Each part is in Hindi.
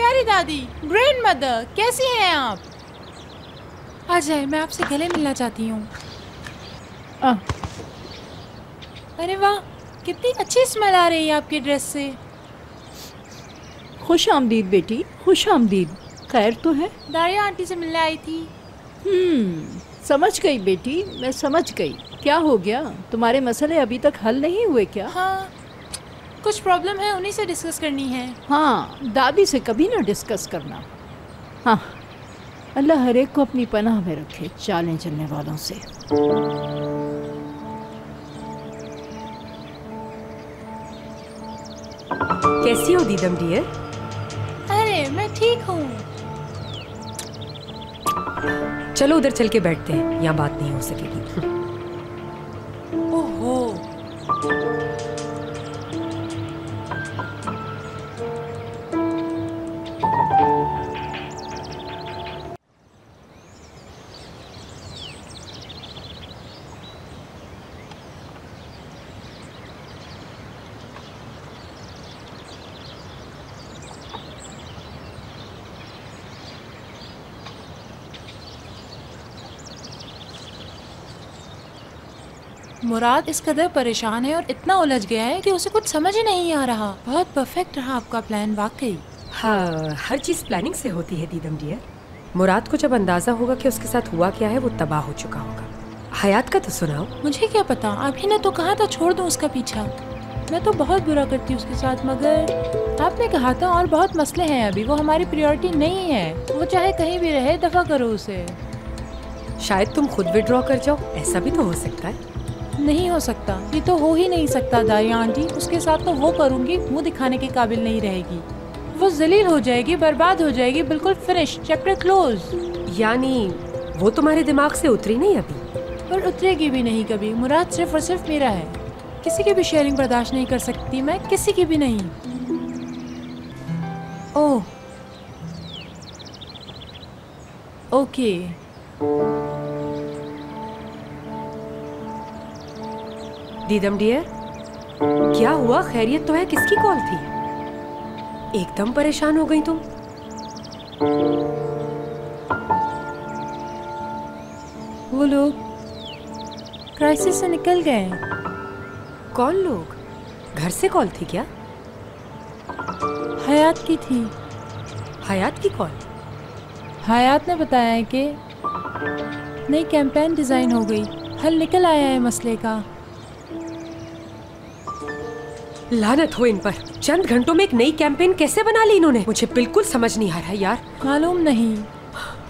प्यारी दादी, ग्रैंड मदर, कैसी हैं आप? आ जाए, मैं आपसे गले मिलना चाहती हूँ। अरे वाह, कितनी अच्छी स्मेल आ रही है आपकी ड्रेस से। खुश आमदीद बेटी, खुश आमदीद। खैर तो है? दारिया आंटी से मिलने आई थी। समझ गई बेटी, मैं समझ गई। क्या हो गया? तुम्हारे मसले अभी तक हल नहीं हुए क्या? हाँ, कुछ प्रॉब्लम है, उन्हीं से डिस्कस करनी है। हाँ, दादी से कभी ना डिस्कस करना। हाँ, अल्लाह हर एक को अपनी पनाह में रखे चालें चलने वालों से। कैसी हो दीदम डियर? अरे मैं ठीक हूँ। चलो उधर चल के बैठते हैं, यहाँ बात नहीं हो सकेगी। ओहो, मुराद इस कदर परेशान है और इतना उलझ गया है कि उसे कुछ समझ ही नहीं आ रहा। बहुत परफेक्ट रहा आपका प्लान वाकई। हाँ, हर चीज प्लानिंग से होती है दीदम डियर। मुराद को जब अंदाजा होगा कि उसके साथ हुआ क्या है, वो तबाह हो चुका होगा। हयात का तो सुनाओ। मुझे क्या पता, अभी ने तो कहा था छोड़ दूं उसका पीछा। मैं तो बहुत बुरा करती उसके साथ, मगर आपने कहा था और बहुत मसले हैं अभी, वो हमारी प्रायोरिटी नहीं है। वो चाहे कहीं भी रहे, दफा करो उसे। शायद तुम खुद विड्रॉ कर जाओ, ऐसा भी तो हो सकता है। नहीं हो सकता, ये तो हो ही नहीं सकता दारिया आंटी। उसके साथ तो वो करूंगी, मुंह दिखाने के काबिल नहीं रहेगी। वो जलील हो जाएगी, बर्बाद हो जाएगी, बिल्कुल फिनिश, चैप्टर क्लोज। यानी वो तुम्हारे दिमाग से उतरी नहीं अभी? पर उतरेगी भी नहीं कभी। मुराद सिर्फ और सिर्फ मेरा है, किसी की भी शेयरिंग बर्दाश्त नहीं कर सकती मैं, किसी की भी नहीं। ओह ओके, दीदम डियर, क्या हुआ? खैरियत तो है? किसकी कॉल थी? एकदम परेशान हो गई तुम। वो लोग क्राइसिस से निकल गए। कौन लोग? घर से कॉल थी क्या? हयात की थी। हयात की कॉल? हयात ने बताया है कि नई कैंपेन डिजाइन हो गई, हल निकल आया है मसले का। लानत हो इन पर, चंद घंटों में एक नई कैंपेन कैसे बना ली इन्होंने? मुझे बिल्कुल समझ नहीं आ रहा यार। मालूम नहीं,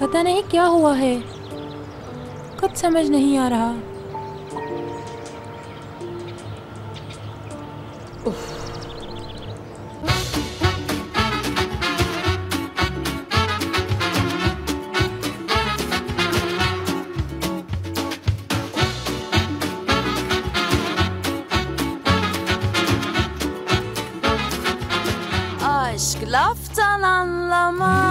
पता नहीं क्या हुआ है, कुछ समझ नहीं आ रहा। Aşk laftan anlamaz.